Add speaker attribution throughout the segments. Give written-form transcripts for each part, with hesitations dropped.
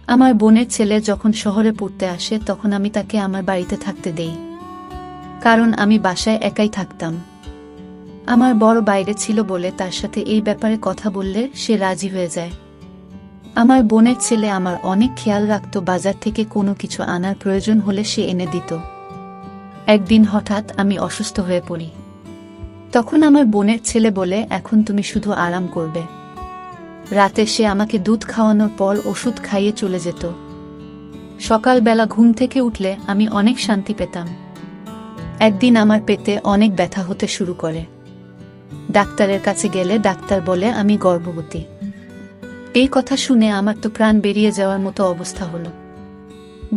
Speaker 1: আমার বোনের ছেলে যখন শহরে পড়তে আসে তখন আমি তাকে আমার বাড়িতে থাকতে দেই, কারণ আমি বাসায় একাই থাকতাম। আমার বড় বাইরে ছিল বলে তার সাথে এই ব্যাপারে কথা বললে সে রাজি হয়ে যায়। আমার বোনের ছেলে আমার অনেক খেয়াল রাখত, বাজার থেকে কোনো কিছু আনার প্রয়োজন হলে সে এনে দিত। একদিন হঠাৎ আমি অসুস্থ হয়ে পড়ি। তখন আমার বোনের ছেলে বলে, এখন তুমি শুধু আরাম করবে। রাতে সে আমাকে দুধ খাওয়ানোর পর ওষুধ খাইয়ে চলে যেত। সকালবেলা ঘুম থেকে উঠলে আমি অনেক শান্তি পেতাম। একদিন আমার পেটে অনেক ব্যথা হতে শুরু করে। ডাক্তারের কাছে গেলে ডাক্তার বলে আমি গর্ভবতী। এই কথা শুনে আমার তো প্রাণ বেরিয়ে যাওয়ার মতো অবস্থা হলো।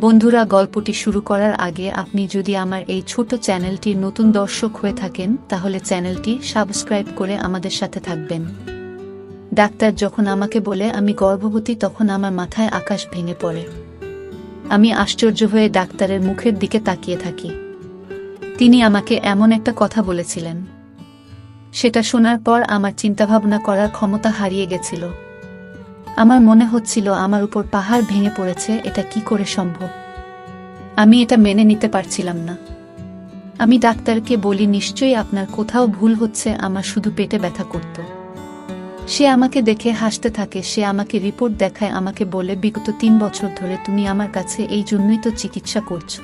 Speaker 1: বন্ধুরা, গল্পটি শুরু করার আগে আপনি যদি আমার এই ছোট চ্যানেলটির নতুন দর্শক হয়ে থাকেন তাহলে চ্যানেলটি সাবস্ক্রাইব করে আমাদের সাথে থাকবেন। ডাক্তার যখন আমাকে বলে আমি গর্ভবতী তখন আমার মাথায় আকাশ ভেঙে পড়ে। আমি আশ্চর্য হয়ে ডাক্তারের মুখের দিকে তাকিয়ে থাকি। তিনি আমাকে এমন একটা কথা বলেছিলেন, সেটা শোনার পর আমার চিন্তাভাবনা করার ক্ষমতা হারিয়ে গেছিল। আমার মনে হচ্ছিল আমার উপর পাহাড় ভেঙে পড়েছে, এটা কি করে সম্ভব? আমি এটা মেনে নিতে পারছিলাম না। আমি ডাক্তারকে বলি, নিশ্চয়ই আপনার কোথাও ভুল হচ্ছে, আমার শুধু পেটে ব্যথা করত। সে আমাকে দেখে হাসতে থাকে। সে আমাকে রিপোর্ট দেখায়, আমাকে বলে, বিগত 3 বছর ধরে তুমি আমার কাছে এই জন্যই তো চিকিৎসা করছো।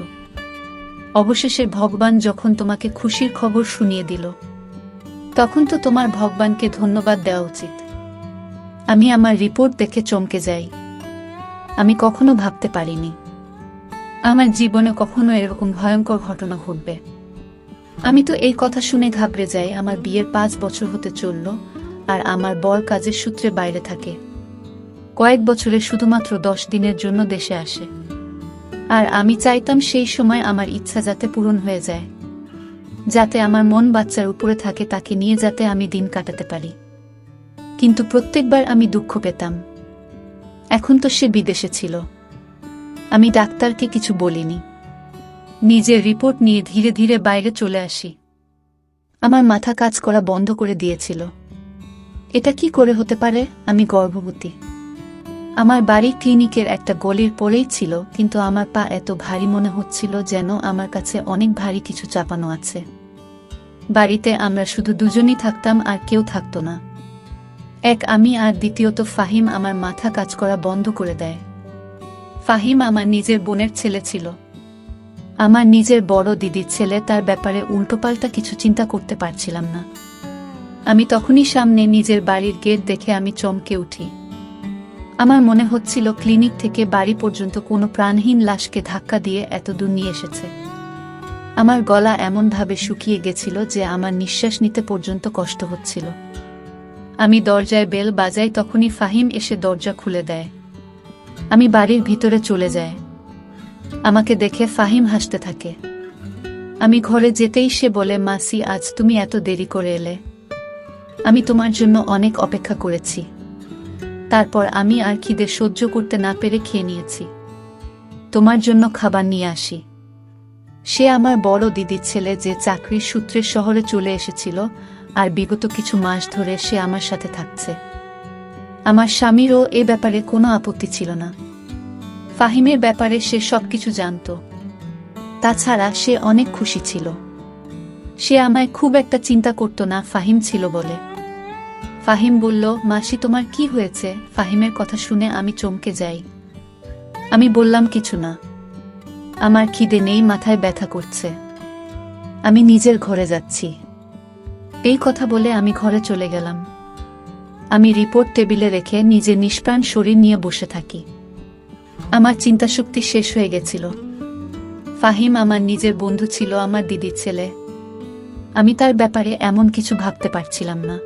Speaker 1: অবশেষে ভগবান যখন তোমাকে খুশির খবর শুনিয়ে দিল, তখন তো তোমার ভগবানকে ধন্যবাদ দেওয়া উচিত। আমি আমার রিপোর্ট দেখে চমকে যাই। আমি কখনো ভাবতে পারিনি আমার জীবনে কখনো এরকম ভয়ঙ্কর ঘটনা ঘটবে। আমি তো এই কথা শুনে ঘাবড়ে যাই। আমার বিয়ের 5 বছর হতে চলল, আর আমার বর কাজের সূত্রে বাইরে থাকে। কয়েক বছরে শুধুমাত্র 10 দিনের জন্য দেশে আসে। আর আমি চাইতাম সেই সময় আমার ইচ্ছা যাতে পূরণ হয়ে যায়, যাতে আমার মন বাচ্চার উপরে থাকে, তাকে নিয়ে যাতে আমি দিন কাটাতে পারি। কিন্তু প্রত্যেকবার আমি দুঃখ পেতাম। এখন তো সে বিদেশে ছিল। আমি ডাক্তারকে কিছু বলিনি। নিজের রিপোর্ট নিয়ে ধীরে ধীরে বাইরে চলে আসি। আমার মাথা কাজ করা বন্ধ করে দিয়েছিল। এটা কি করে হতে পারে? আমি গর্ভবতী। আমার বাড়ি ক্লিনিকের একটা গলির পরেই ছিল, কিন্তু আমার পা এত ভারী মনে হচ্ছিল যেন আমার কাছে অনেক ভারী কিছু চাপানো আছে। বাড়িতে আমরা শুধু দুজনই থাকতাম, আর কেউ থাকতো না। এক আমি, আর দ্বিতীয়ত ফাহিম আমার মাথা কাজ করা বন্ধ করে দেয়। ফাহিম আমার নিজের বোনের ছেলে ছিল, আমার নিজের বড় দিদির ছেলে। তার ব্যাপারে উল্টোপাল্টা কিছু চিন্তা করতে পারছিলাম না। আমি তখনই সামনে নিজের বাড়ির গেট দেখে আমি চমকে উঠি। আমার মনে হচ্ছিল ক্লিনিক থেকে বাড়ি পর্যন্ত কোনো প্রাণহীন লাশকে ধাক্কা দিয়ে এত দূর নিয়ে এসেছে। আমার গলা এমনভাবে শুকিয়ে গেছিল যে আমার নিঃশ্বাস নিতে পর্যন্ত কষ্ট হচ্ছিল। আমি দরজায় বেল বাজাই, তখনই ফাহিম এসে দরজা খুলে দেয়। আমি বাড়ির ভিতরে চলে যাই। আমাকে দেখে ফাহিম হাসতে থাকে। আমি ঘরে যেতেই সে বলে, মাসি, আজ তুমি এত দেরি করে এলে। আমি তোমার জন্য অনেক অপেক্ষা করেছি। তারপর আমি আর খিদে সহ্য করতে না পেরে খেয়ে নিয়েছি। তোমার জন্য খাবার নিয়ে আসি। সে আমার বড় দিদির ছেলে, যে চাকরির সূত্রে শহরে চলে এসেছিল, আর বিগত কিছু মাস ধরে সে আমার সাথে থাকছে। আমার স্বামীরও এ ব্যাপারে কোনো আপত্তি ছিল না। ফাহিমের ব্যাপারে সে সবকিছু জানত। তাছাড়া সে অনেক খুশি ছিল। সে আমায় খুব একটা চিন্তা করত না, ফাহিম ছিল বলে। ফাহিম বলল, মাসি, তোমার কি হয়েছে? ফাহিমের কথা শুনে আমি চমকে যাই। আমি বললাম, কিছু না, আমার খিদে নেই, মাথায় ব্যথা করছে, আমি নিজের ঘরে যাচ্ছি। এই কথা বলে আমি ঘরে চলে গেলাম। আমি রিপোর্ট টেবিলে রেখে নিজের নিষ্প্রাণ শরীর নিয়ে বসে থাকি। আমার চিন্তাশক্তি শেষ হয়ে গেছিল। ফাহিম আমার নিজের বন্ধু ছিল, আমার দিদির ছেলে। আমি তার ব্যাপারে এমন কিছু ভাবতে পারছিলাম না।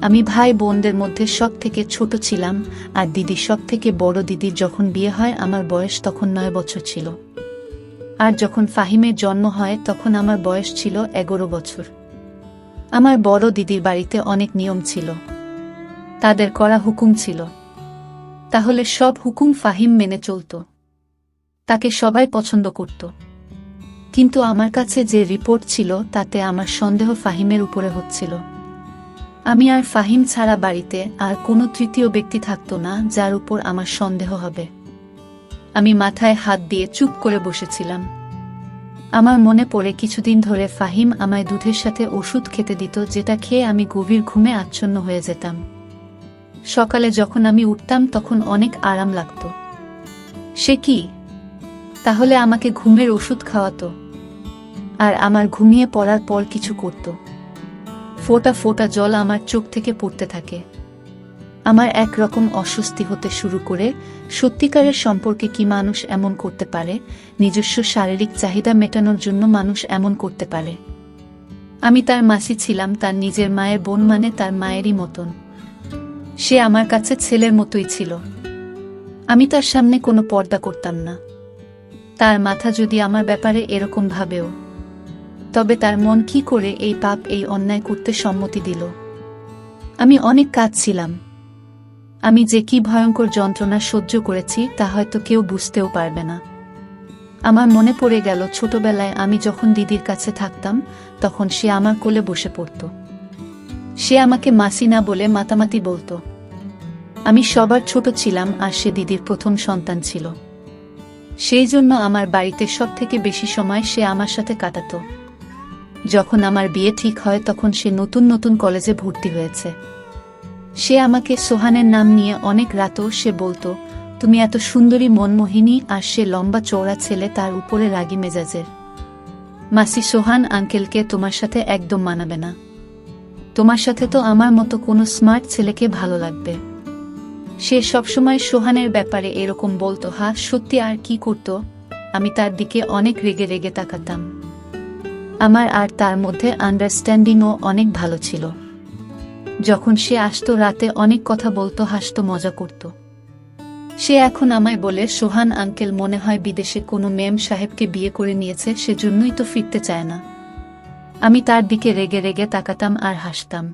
Speaker 1: আমি ভাই বোনদের মধ্যে সব থেকে ছোট ছিলাম, আর দিদি সব থেকে বড়। দিদির যখন বিয়ে হয় আমার বয়স তখন 9 বছর ছিল, আর যখন ফাহিমের জন্ম হয় তখন আমার বয়স ছিল 11 বছর। আমার বড় দিদির বাড়িতে অনেক নিয়ম ছিল, তাদের করা হুকুম ছিল। তাহলে সব হুকুম ফাহিম মেনে চলত। তাকে সবাই পছন্দ করত। কিন্তু আমার কাছে যে রিপোর্ট ছিল তাতে আমার সন্দেহ ফাহিমের উপরে হচ্ছিল। আমি আর ফাহিম ছাড়া বাড়িতে আর কোনো তৃতীয় ব্যক্তি থাকতো না যার উপর আমার সন্দেহ হবে। আমি মাথায় হাত দিয়ে চুপ করে বসেছিলাম। আমার মনে পড়ে কিছুদিন ধরে ফাহিম আমায় দুধের সাথে ওষুধ খেতে দিত, যেটা খেয়ে আমি গভীর ঘুমে আচ্ছন্ন হয়ে যেতাম। সকালে যখন আমি উঠতাম তখন অনেক আরাম লাগত। সে কি তাহলে আমাকে ঘুমের ওষুধ খাওয়াতো আর আমার ঘুমিয়ে পড়ার পর কিছু করত। ফোঁটা ফোঁটা জল আমার চোখ থেকে পড়তে থাকে। আমার একরকম অস্বস্তি হতে শুরু করে। সত্যিকারের সম্পর্কে কি মানুষ এমন করতে পারে? নিজস্ব শারীরিক চাহিদা মেটানোর জন্য মানুষ এমন করতে পারে? আমি তার মাসি ছিলাম, তার নিজের মায়ের বোন, মানে তার মায়েরই মতন। সে আমার কাছে ছেলের মতোই ছিল। আমি তার সামনে কোনো পর্দা করতাম না। তার মাথা যদি আমার ব্যাপারে এরকম ভাবেও, তবে তার মন কি করে এই পাপ, এই অন্যায় করতে সম্মতি দিল? আমি অনেক কাঁদছিলাম। আমি যে কি ভয়ঙ্কর যন্ত্রণা সহ্য করেছি তা হয়তো কেউ বুঝতেও পারবে না। আমার মনে পড়ে গেল ছোটবেলায় আমি যখন দিদির কাছে থাকতাম, তখন সে আমার কোলে বসে পড়ত। সে আমাকে মাসি না বলে মাতামাতি বলতো। আমি সবার ছোট ছিলাম আর সে দিদির প্রথম সন্তান ছিল। সেই জন্য আমার বাড়িতে সব থেকে বেশি সময় সে আমার সাথে কাটাতো। যখন আমার বিয়ে ঠিক হয় তখন সে নতুন নতুন কলেজে ভর্তি হয়েছে। সে আমাকে সোহানের নাম নিয়ে অনেক রাতও সে বলতো, তুমি এত সুন্দরী, মনমোহিনী। আর সে লম্বা চওড়া ছেলে, তার উপরে রাগী মেজাজের। মাসি, সোহান আঙ্কেলকে তোমার সাথে একদম মানাবে না। তোমার সাথে তো আমার মতো কোনো স্মার্ট ছেলেকে ভালো লাগবে। সে সবসময় সোহানের ব্যাপারে এরকম বলতো। হ্যাঁ সত্যি, আর কি করত? আমি তার দিকে অনেক রেগে রেগে তাকাতাম। আমার আর তার মধ্যে আন্ডারস্ট্যান্ডিংও অনেক ভালো ছিল। যখন সে আসতো রাতে অনেক কথা বলতো, হাসতো, মজা করত। সে এখন আমায় বলে, সোহান আঙ্কেল মনে হয় বিদেশে কোনো মেম সাহেবকে বিয়ে করে নিয়েছে, সেজন্যই তো ফিরতে চায় না। আমি তার দিকে রেগে রেগে তাকাতাম আর হাসতাম।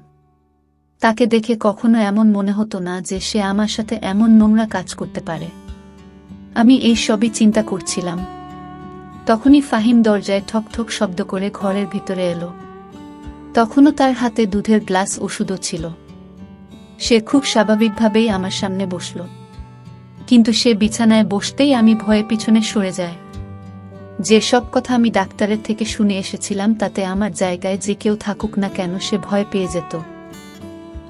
Speaker 1: তাকে দেখে কখনো এমন মনে হতো না যে সে আমার সাথে এমন নোংরা কাজ করতে পারে। আমি এই সবই চিন্তা করছিলাম। তখনই ফাহিম দরজায় ঠক ঠক শব্দ করে ঘরের ভিতরে এলো। তখনও তার হাতে দুধের গ্লাস, ওষুধও ছিল। সে খুব স্বাভাবিকভাবেই আমার সামনে বসল, কিন্তু সে বিছানায় বসতেই আমি ভয়ে পিছনে সরে যাই। যে সব কথা আমি ডাক্তারের থেকে শুনে এসেছিলাম, তাতে আমার জায়গায় যে কেউ থাকুক না কেন সে ভয় পেয়ে যেত।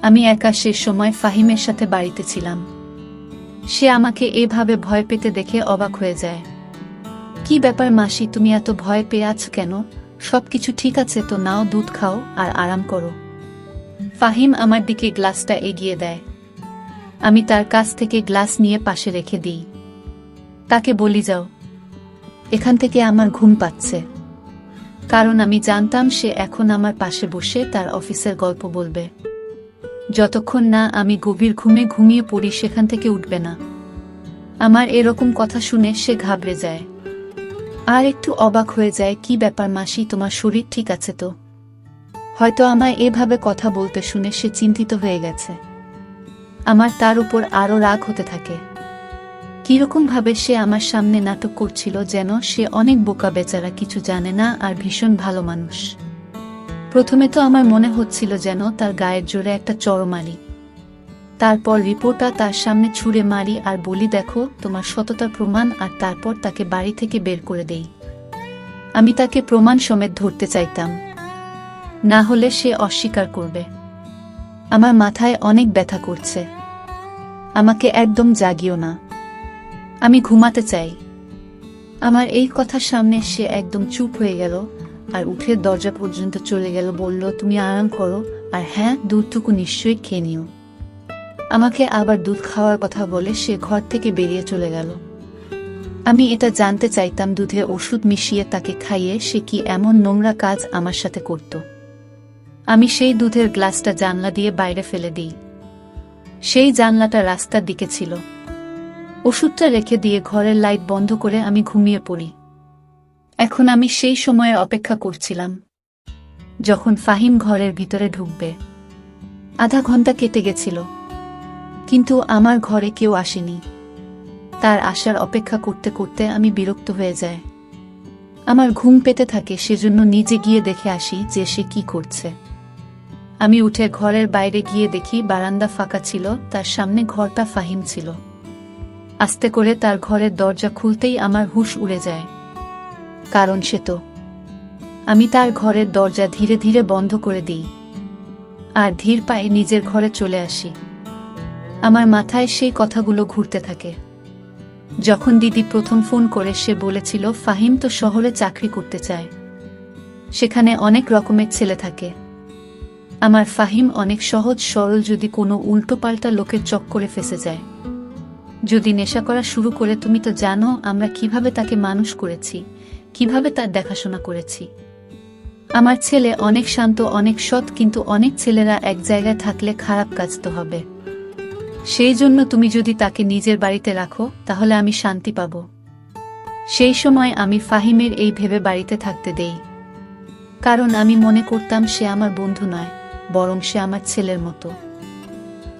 Speaker 1: আমি একা সে সময় ফাহিমের সাথে বাড়িতে ছিলাম। সে আমাকে এভাবে ভয় পেতে দেখে অবাক হয়ে যায়। কি ব্যাপার মাসি, তুমি এত ভয় পেয়ে আছো কেন? সবকিছু ঠিক আছে তো? নাও, দুধ খাও আর আরাম করো। ফাহিম আমার দিকে গ্লাসটা এগিয়ে দেয়। আমি তার কাছ থেকে গ্লাস নিয়ে পাশে রেখে দিই। তাকে বলি, যাও এখান থেকে, আমার ঘুম পাচ্ছে। কারণ আমি জানতাম সে এখন আমার পাশে বসে তার অফিসের গল্প বলবে। যতক্ষণ না আমি গভীর ঘুমে ঘুমিয়ে পড়ি সেখান থেকে উঠবে না। আমার এরকম কথা শুনে সে ঘাবড়ে যায় আর একটু অবাক হয়ে যায়। কি ব্যাপার মাসি, তোমার শরীর ঠিক আছে তো? হয়তো আমায় এভাবে কথা বলতে শুনে সে চিন্তিত হয়ে গেছে। আমার তার উপর আরও রাগ হতে থাকে। কিরকম ভাবে সে আমার সামনে নাটক করছিল, যেন সে অনেক বোকা, বেচারা, কিছু জানে না আর ভীষণ ভালো মানুষ। প্রথমে তো আমার মনে হচ্ছিল যেন তার গায়ের জোরে একটা চড় মারি, তারপর রিপোর্টটা তার সামনে ছুঁড়ে মারি আর বলি, দেখো তোমার সততার প্রমাণ। আর তারপর তাকে বাড়ি থেকে বের করে দেই। আমি তাকে প্রমাণ সমেত ধরতে চাইতাম, না হলে সে অস্বীকার করবে। আমার মাথায় অনেক ব্যথা করছে। আমাকে একদম জাগিও না, আমি ঘুমাতে চাই। আমার এই কথার সামনে সে একদম চুপ হয়ে গেল আর উঠে দরজা পর্যন্ত চলে গেল। বলল, তুমি আরাম করো, আর হ্যাঁ, দুধটুকু নিশ্চয়ই খেয়ে নিও। আমাকে আবার দুধ খাওয়ার কথা বলে সে ঘর থেকে বেরিয়ে চলে গেল। আমি এটা জানতে চাইতাম, দুধে ওষুধ মিশিয়ে তাকে খাইয়ে সে কি এমন নোংরা কাজ আমার সাথে করত। আমি সেই দুধের গ্লাসটা জানলা দিয়ে বাইরে ফেলে দিই। সেই জানলাটা রাস্তার দিকে ছিল। ওষুধটা রেখে দিয়ে ঘরের লাইট বন্ধ করে আমি ঘুমিয়ে পড়ি। এখন আমি সেই সময়ে অপেক্ষা করছিলাম যখন ফাহিম ঘরের ভিতরে ঢুকবে। আধা ঘন্টা কেটে গেছিল, কিন্তু আমার ঘরে কেউ আসেনি। তার আসার অপেক্ষা করতে করতে আমি বিরক্ত হয়ে যাই। আমার ঘুম পেতে থাকে, সেজন্য নিজে গিয়ে দেখে আসি যে সে কি করছে। আমি উঠে ঘরের বাইরে গিয়ে দেখি বারান্দা ফাঁকা ছিল, তার সামনে ঘরটা ফাহিম ছিল। আস্তে করে তার ঘরের দরজা খুলতেই আমার হুঁশ উড়ে যায়। কারণ সে তো। আমি তার ঘরের দরজা ধীরে ধীরে বন্ধ করে দিই আর ধীর পায়ে নিজের ঘরে চলে আসি। আমার মাথায় সেই কথাগুলো ঘুরতে থাকে। যখন দিদি প্রথম ফোন করে সে বলেছিল ফাহিম তো শহরে চাকরি করতে চায়, সেখানে অনেক রকমের ছেলে থাকে। আমার ফাহিম অনেক সহজ সরল, যদি কোনো উল্টোপাল্টা লোকের চক্করে ফেঁসে যায়, যদি নেশা করা শুরু করে, তুমি তো জানো আমরা কিভাবে তাকে মানুষ করেছি, কিভাবে তার দেখাশোনা করেছি। আমার ছেলে অনেক শান্ত, অনেক সৎ, কিন্তু অনেক ছেলেরা এক জায়গায় থাকলে খারাপ কাজ তো হবে। সেই জন্য তুমি যদি তাকে নিজের বাড়িতে রাখো তাহলে আমি শান্তি পাব। সেই সময় আমি ফাহিমের এই ভেবে বাড়িতে থাকতে দেই, কারণ আমি মনে করতাম সে আমার বন্ধু নয়, বরং সে আমার ছেলের মতো।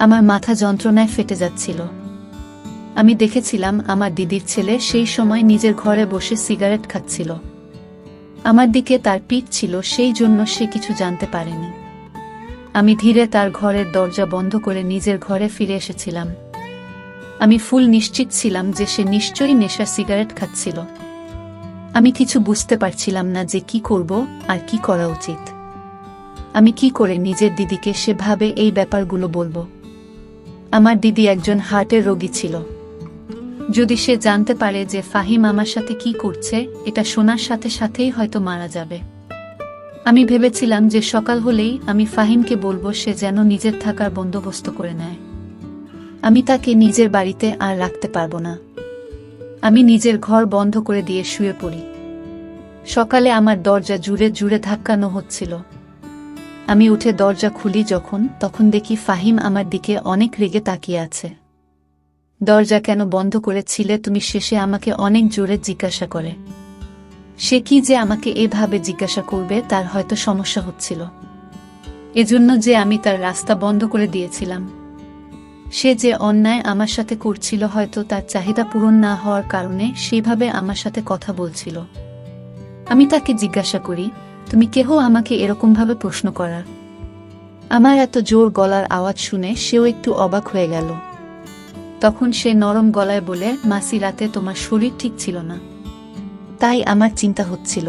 Speaker 1: আমার মাথা যন্ত্রণায় ফেটে যাচ্ছিল। আমি দেখেছিলাম আমার দিদির ছেলে সেই সময় নিজের ঘরে বসে সিগারেট খাচ্ছিল। আমার দিকে তার পিঠ ছিল, সেই জন্য সে কিছু জানতে পারেনি। আমি ধীরে তার ঘরের দরজা বন্ধ করে নিজের ঘরে ফিরে এসেছিলাম। আমি ফুল নিশ্চিত ছিলাম যে সে নিশ্চয়ই নেশার সিগারেট খাচ্ছিল। আমি কিছু বুঝতে পারছিলাম না যে কি করব আর কি করা উচিত। আমি কি করে নিজের দিদিকে সেভাবে এই ব্যাপারগুলো বলবো? আমার দিদি একজন হার্টের রোগী ছিল। যদি সে জানতে পারে যে ফাহিম আমার সাথে কি করছে, এটা শোনার সাথে সাথেই হয়তো মারা যাবে। আমি ভেবেছিলাম যে সকাল হলেই আমি ফাহিমকে বলবো সে যেন নিজের থাকার বন্দোবস্ত করে নেয়। আমি তাকে নিজের বাড়িতে আর রাখতে পারবো না। আমি নিজের ঘর বন্ধ করে দিয়ে শুয়ে পড়ি। সকালে আমার দরজা জুড়ে জুড়ে ধাক্কানো হচ্ছিল। আমি উঠে দরজা খুলি তখন দেখি ফাহিম আমার দিকে অনেক রেগে তাকিয়ে আছে। দরজা কেন বন্ধ করেছিলে তুমি? শেষে আমাকে অনেক জোরে জিজ্ঞাসা করে। সে কি যে আমাকে এভাবে জিজ্ঞাসা করবে তার হয়তো সমস্যা হচ্ছিল, এজন্য যে আমি তার রাস্তা বন্ধ করে দিয়েছিলাম। সে যে অন্যায় আমার সাথে করছিল, হয়তো তার চাহিদা পূরণ না হওয়ার কারণে সেইভাবে আমার সাথে কথা বলছিল। আমি তাকে জিজ্ঞাসা করি, তুমি কেহ আমাকে এরকমভাবে প্রশ্ন করার? আমার এত জোর গলার আওয়াজ শুনে সেও একটু অবাক হয়ে গেল। তখন সে নরম গলায় বলে, মাসি, রাতে তোমার শরীর ঠিক ছিল না, তাই আমার চিন্তা হচ্ছিল।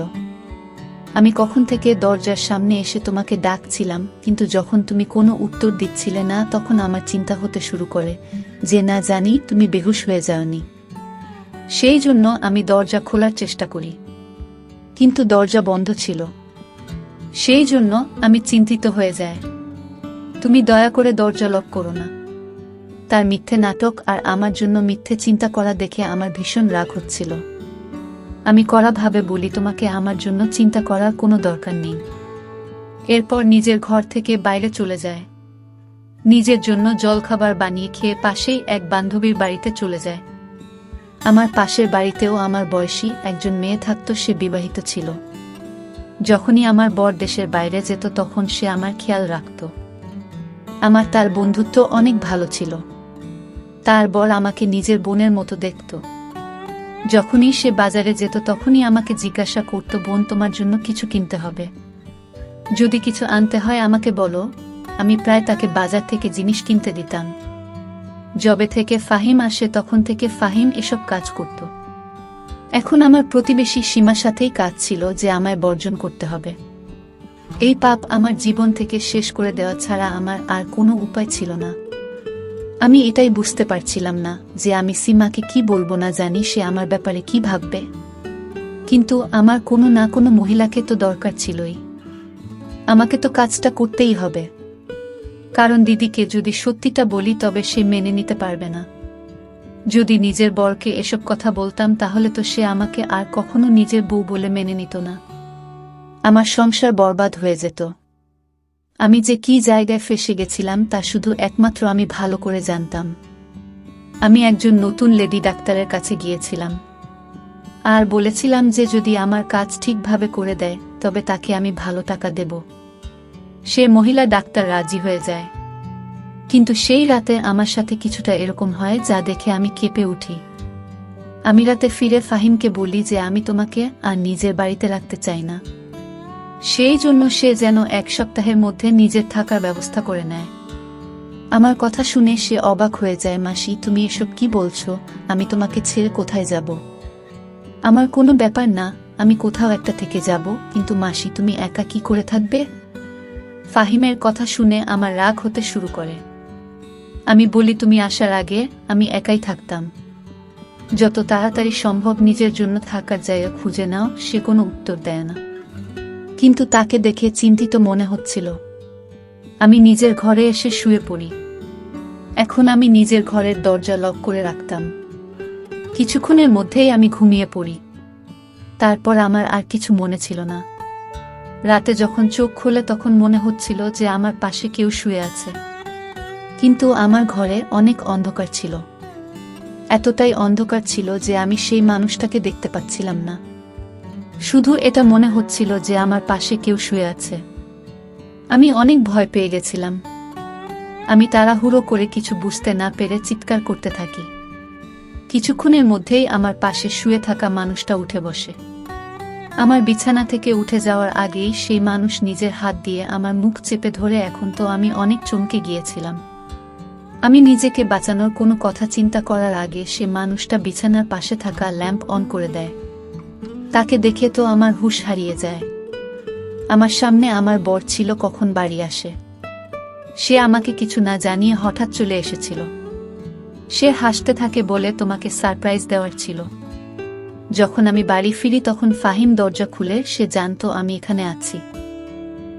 Speaker 1: আমি কখন থেকে দরজার সামনে এসে তোমাকে ডাকছিলাম, কিন্তু যখন তুমি কোনো উত্তর দিচ্ছিলে না তখন আমার চিন্তা হতে শুরু করে যে না জানি তুমি বেহুশ হয়ে যাওনি। সেই জন্য আমি দরজা খোলার চেষ্টা করি, কিন্তু দরজা বন্ধ ছিল। সেই জন্য আমি চিন্তিত হয়ে যাই। তুমি দয়া করে দরজা লক করো না। তার মিথ্যে নাটক আর আমার জন্য মিথ্যে চিন্তা করা দেখে আমার ভীষণ রাগ হচ্ছিল। আমি কড়াভাবে বলি, তোমাকে আমার জন্য চিন্তা করার কোনো দরকার নেই। এরপর নিজের ঘর থেকে বাইরে চলে যায়। নিজের জন্য জলখাবার বানিয়ে খেয়ে পাশেই এক বান্ধবীর বাড়িতে চলে যায়। আমার পাশের বাড়িতেও আমার বয়সী একজন মেয়ে থাকত, সে বিবাহিত ছিল। যখনই আমার বর দেশের বাইরে যেত তখন সে আমার খেয়াল রাখত। আমার তার বন্ধুত্ব অনেক ভালো ছিল। তার বর আমাকে নিজের বোনের মতো দেখত। যখনই সে বাজারে যেত তখনই আমাকে জিজ্ঞাসা করত, বোন, তোমার জন্য কিছু কিনতে হবে, যদি কিছু আনতে হয় আমাকে বলো। আমি প্রায় তাকে বাজার থেকে জিনিস কিনতে দিতাম। যবে থেকে ফাহিম আসে তখন থেকে ফাহিম এসব কাজ করত। এখন আমার প্রতিবেশী সীমার সাথেই কাজ ছিল যে আমায় বর্জন করতে হবে। এই পাপ আমার জীবন থেকে শেষ করে দেওয়া ছাড়া আমার আর কোনো উপায় ছিল না। আমি এটাই বুঝতে পারছিলাম না যে আমি সীমাকে কি বলবো, না জানি সে আমার ব্যাপারে কি ভাববে। কিন্তু আমার কোনো না কোনো মহিলাকে তো দরকার ছিলই। আমাকে তো কাজটা করতেই হবে, কারণ দিদিকে যদি সত্যিটা বলি তবে সে মেনে নিতে পারবে না। যদি নিজের বরকে এসব কথা বলতাম তাহলে তো সে আমাকে আর কখনো নিজের বউ বলে মেনে নিত না। আমার সংসার বরবাদ হয়ে যেত। আমি যে কি জায়গায় ফেঁসে গেছিলাম তা শুধু একমাত্র আমি ভালো করে জানতাম। আমি একজন নতুন লেডি ডাক্তারের কাছে গিয়েছিলাম আর বলেছিলাম যে যদি আমার কাজ ঠিকভাবে করে দেয় তবে তাকে আমি ভালো টাকা দেব। সে মহিলা ডাক্তার রাজি হয়ে যায়, কিন্তু সেই রাতে আমার সাথে কিছুটা এরকম হয় যা দেখে আমি কেঁপে উঠি। আমি রাতে ফিরে ফাহিমকে বলি যে আমি তোমাকে আর নিজের বাড়িতে রাখতে চাই না। সেই জন্য সে যেন 1 সপ্তাহের মধ্যে নিজের থাকার ব্যবস্থা করে নেয়। আমার কথা শুনে সে অবাক হয়ে যায়। মাসি, তুমি এসব কি বলছো? আমি তোমাকে ছেড়ে কোথায় যাব? আমার কোনো ব্যাপার না, আমি কোথাও একটা থেকে যাব, কিন্তু মাসি তুমি একা কি করে থাকবে? ফাহিমের কথা শুনে আমার রাগ হতে শুরু করে। আমি বলি, তুমি আসার আগে আমি একাই থাকতাম। যত তাড়াতাড়ি সম্ভব নিজের জন্য থাকার জায়গা খুঁজে নাও। সে কোনো উত্তর দেয় না, কিন্তু তাকে দেখে চিন্তিত মনে হচ্ছিল। আমি নিজের ঘরে এসে শুয়ে পড়ি। এখন আমি নিজের ঘরের দরজা লক করে রাখতাম। কিছুক্ষণের মধ্যেই আমি ঘুমিয়ে পড়ি। তারপর আমার আর কিছু মনে ছিল না। রাতে যখন চোখ খুলে তখন মনে হচ্ছিল যে আমার পাশে কেউ শুয়ে আছে, কিন্তু আমার ঘরে অনেক অন্ধকার ছিল। এতটাই অন্ধকার ছিল যে আমি সেই মানুষটাকে দেখতে পাচ্ছিলাম না। শুধু এটা মনে হচ্ছিল যে আমার পাশে কেউ শুয়ে আছে। আমি অনেক ভয় পেয়ে গেছিলাম। আমি তাড়াহুড়ো করে কিছু বুঝতে না পেরে চিৎকার করতে থাকি। কিছুক্ষণের মধ্যেই আমার পাশে শুয়ে থাকা মানুষটা উঠে বসে। আমার বিছানা থেকে উঠে যাওয়ার আগেই সেই মানুষ নিজের হাত দিয়ে আমার মুখ চেপে ধরে। এখন তো আমি অনেক চমকে গিয়েছিলাম। আমি নিজেকে বাঁচানোর কোনো কথা চিন্তা করার আগে সে মানুষটা বিছানার পাশে থাকা ল্যাম্প অন করে দেয়। তাকে দেখে তো আমার হুঁশ হারিয়ে যায়। আমার সামনে আমার বর ছিল কখন বাড়ি আসে। সে আমাকে কিছু না জানিয়ে হঠাৎ চলে এসেছিল। সে হাসতে থাকে, বলে তোমাকে সারপ্রাইজ দেওয়ার ছিল। যখন আমি বাড়ি ফিরি তখন ফাহিম দরজা খুলে। সে জানতো আমি এখানে আছি।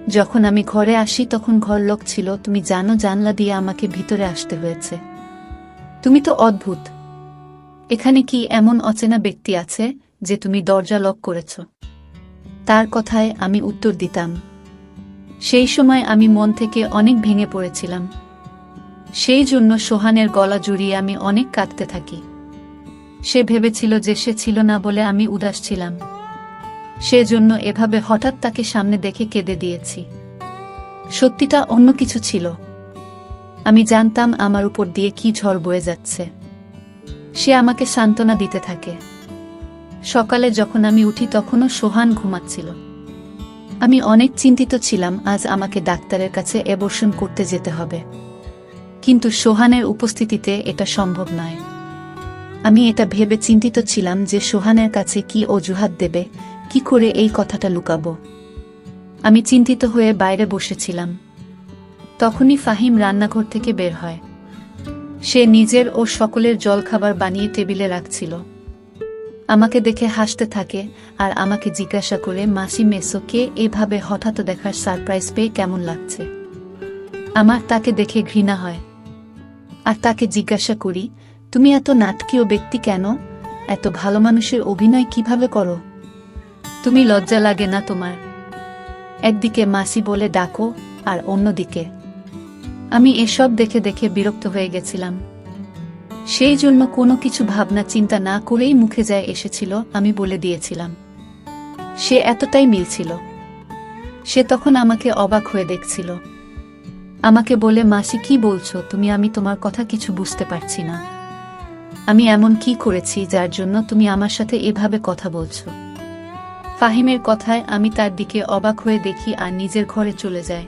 Speaker 1: যখন আমি ঘরে আসি তখন ঘর লক ছিল। তুমি জানো, জানলা দিয়ে আমাকে ভিতরে আসতে হয়েছে। তুমি তো অদ্ভুত। এখানে কি এমন অচেনা ব্যক্তি আছে যে তুমি দরজা লক করেছ? তার কথায় আমি উত্তর দিতাম। সেই সময় আমি মন থেকে অনেক ভেঙে পড়েছিলাম। সেই জন্য সোহানের গলা জড়িয়ে আমি অনেক কাঁদতে থাকি। সে ভেবেছিল যে সে ছিল না বলে আমি উদাস ছিলাম। সেজন্য এভাবে হঠাৎ তাকে সামনে দেখে কেঁদে দিয়েছি। সত্যিটা অন্য কিছু ছিল। আমি জানতাম আমার উপর দিয়ে কি ঝড় বয়ে যাচ্ছে। সে আমাকে সান্ত্বনা দিতে থাকে। সকালে যখন আমি উঠি তখনও সোহান ঘুমাচ্ছিল। আমি অনেক চিন্তিত ছিলাম, আজ আমাকে ডাক্তারের কাছে অ্যাবর্শন করতে যেতে হবে। কিন্তু সোহানের উপস্থিতিতে এটা সম্ভব নয়। আমি এটা ভেবে চিন্তিত ছিলাম যে সোহানের কাছে কি অজুহাত দেবে, কি করে এই কথাটা লুকাবো। আমি চিন্তিত হয়ে বাইরে বসেছিলাম। তখনই ফাহিম রান্নাঘর থেকে বের হয়। সে নিজের ও সকলের জলখাবার বানিয়ে টেবিলে রাখছিল। আমাকে দেখে হাসতে থাকে আর আমাকে জিজ্ঞাসা করে, মাসি মেসোকে এভাবে হঠাৎ দেখার সারপ্রাইজ পেয়ে কেমন লাগছে? আমার তাকে দেখে ঘৃণা হয়। আর তাকে জিজ্ঞাসা করি, তুমি এত নাটকীয় ব্যক্তি কেন? এত ভালো মানুষের অভিনয় কিভাবে করো? তুমি লজ্জা লাগে না তোমার? একদিকে মাসি বলে ডাকো আর অন্যদিকে। আমি এসব দেখে দেখে বিরক্ত হয়ে গেছিলাম। সেই জন্য কোনো কিছু ভাবনা চিন্তা না করেই মুখে যায় এসেছিল আমি বলে দিয়েছিলাম। সে এতটাই মিলছিল। সে তখন আমাকে অবাক হয়ে দেখছিল। আমাকে বলে, মাসি কি বলছো তুমি? আমি তোমার কথা কিছু বুঝতে পারছি না। আমি এমন কি করেছি যার জন্য তুমি আমার সাথে এভাবে কথা বলছো? ফাহিমের কথায় আমি তার দিকে অবাক হয়ে দেখি আর নিজের ঘরে চলে যায়।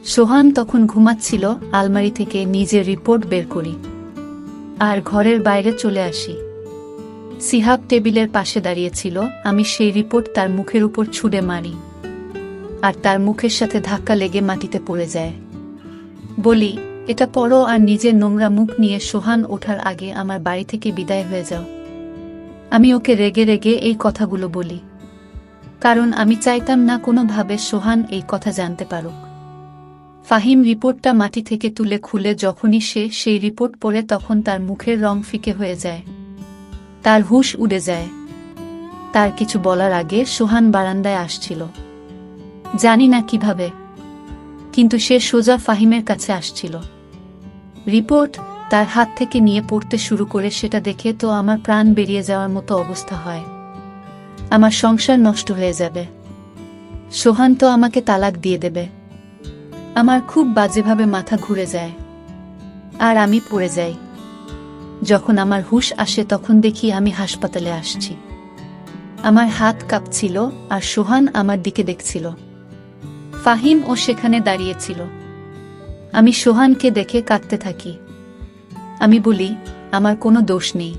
Speaker 1: সোহান তখন ঘুমাচ্ছিল। আলমারি থেকে নিজের রিপোর্ট বের করি আর ঘরের বাইরে চলে আসি। সিহাব টেবিলের পাশে দাঁড়িয়েছিল। আমি সেই রিপোর্ট তার মুখের উপর ছুঁড়ে মারি আর তার মুখের সাথে ধাক্কা লেগে মাটিতে পড়ে যায়। বলি, এটা পড়ো আর নিজের নোংরা মুখ নিয়ে সোহান ওঠার আগে আমার বাড়ি থেকে বিদায় হয়ে যাও। আমি ওকে রেগে রেগে এই কথাগুলো বলি, কারণ আমি চাইতাম না কোনোভাবে সোহান এই কথা জানতে পারুক। ফাহিম রিপোর্টটা মাটি থেকে তুলে খুলে যখনই সে সেই রিপোর্ট পড়ে তখন তার মুখের রং ফিকে হয়ে যায়। তার হুঁশ উড়ে যায়। তার কিছু বলার আগে সোহান বারান্দায় আসছিল। জানি না কিভাবে, কিন্তু সে সোজা ফাহিমের কাছে আসছিল। রিপোর্ট তার হাত থেকে নিয়ে পড়তে শুরু করে। সেটা দেখে তো আমার প্রাণ বেরিয়ে যাওয়ার মতো অবস্থা হয়। আমার সংসার নষ্ট হয়ে যাবে। সোহান তো আমাকে তালাক দিয়ে দেবে। আমার খুব বাজেভাবে মাথা ঘুরে যায় আর আমি পড়ে যাই। যখন আমার হুঁশ আসে তখন দেখি আমি হাসপাতালে আসছি। আমার হাত কাঁপছিল আর সোহান আমার দিকে দেখছিল। ফাহিম ও সেখানে দাঁড়িয়েছিল। আমি সোহানকে দেখে কাঁদতে থাকি। আমি বলি, আমার কোনো দোষ নেই।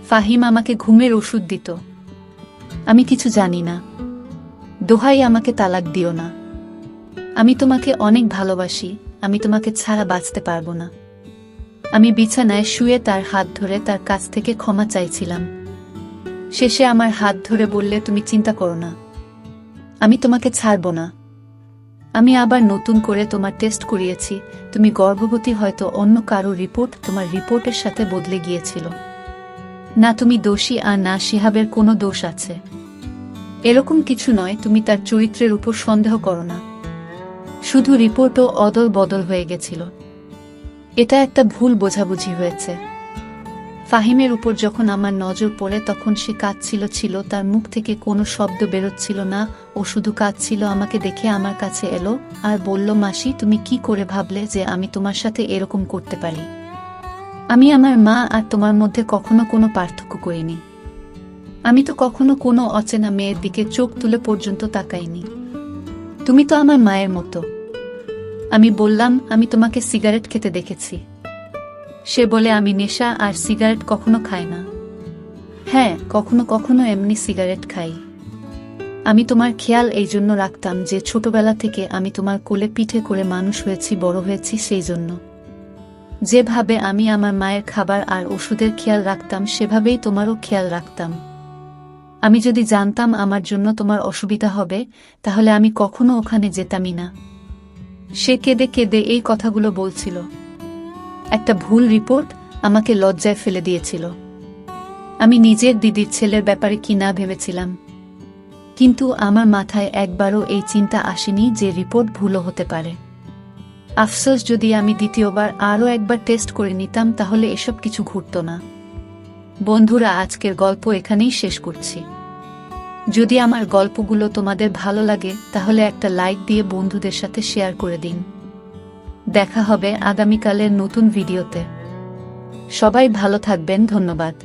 Speaker 1: ফাহিম আমাকে ঘুমের ওষুধ দিত। আমি কিছু জানি না। দোহাই, আমাকে তালাক দিও না। আমি তোমাকে অনেক ভালোবাসি, আমি তোমাকে ছাড়া বাঁচতে পারবো না। আমি বিছানায় শুয়ে তার হাত ধরে তার কাছ থেকে ক্ষমা চাইছিলাম। শেষে আমার হাত ধরে বললে, তুমি চিন্তা করো না, আমি তোমাকে ছাড়ব না। আমি আবার নতুন করে তোমার টেস্ট করিয়েছি, তুমি গর্ভবতী। হয়তো অন্য কারো রিপোর্ট তোমার রিপোর্টের সাথে বদলে গিয়েছিল। না তুমি দোষী আর না শিহাবের কোনো দোষ আছে। এরকম কিছু নয়, তুমি তার চরিত্রের উপর সন্দেহ করো না। শুধু রিপোর্টও অদল বদল হয়ে গেছিল। এটা একটা ভুল বোঝাবুঝি হয়েছে। ফাহিমের উপর যখন আমার নজর পড়ে তখন সে কাঁদছিল, তার মুখ থেকে কোনো শব্দ বেরোচ্ছিল না। ও শুধু কাঁদছিল। আমাকে দেখে আমার কাছে এলো আর বলল, মাসি, তুমি কি করে ভাবলে যে আমি তোমার সাথে এরকম করতে পারি? আমি আমার মা আর তোমার মধ্যে কখনো কোনো পার্থক্য করিনি। আমি তো কখনো কোনো অচেনা মেয়ের দিকে চোখ তুলে পর্যন্ত তাকাইনি। তুমি তো আমার মায়ের মতো। আমি বললাম, আমি তোমাকে সিগারেট খেতে দেখেছি। সে বলে, আমি নেশা আর সিগারেট কখনো খাই না। হ্যাঁ, কখনো কখনো এমনি সিগারেট খাই। আমি তোমার খেয়াল এই জন্য রাখতাম যে ছোটবেলা থেকে আমি তোমার কোলে পিঠে করে মানুষ হয়েছি, বড় হয়েছি, সেই জন্য। যেভাবে আমি আমার মায়ের খাবার আর ওষুধের খেয়াল রাখতাম সেভাবেই তোমারও খেয়াল রাখতাম। আমি যদি জানতাম আমার জন্য তোমার অসুবিধা হবে তাহলে আমি কখনো ওখানে যেতামই না। সে কেঁদে কেঁদে এই কথাগুলো বলছিল। একটা ভুল রিপোর্ট আমাকে লজ্জায় ফেলে দিয়েছিল। আমি নিজের দিদির ছেলের ব্যাপারে কি না ভেবেছিলাম, কিন্তু আমার মাথায় একবারও এই চিন্তা আসেনি যে রিপোর্ট ভুলও হতে পারে। আফসোস, যদি আমি দ্বিতীয়বার আরও একবার টেস্ট করে নিতাম তাহলে এসব কিছু ঘটতো না। বন্ধুরা, আজকের গল্প এখানেই শেষ করছি। যদি আমার গল্পগুলো তোমাদের ভালো লাগে তাহলে একটা লাইক দিয়ে বন্ধুদের সাথে শেয়ার করে দিন। দেখা হবে আগামীকালের নতুন ভিডিওতে। সবাই ভালো থাকবেন। ধন্যবাদ।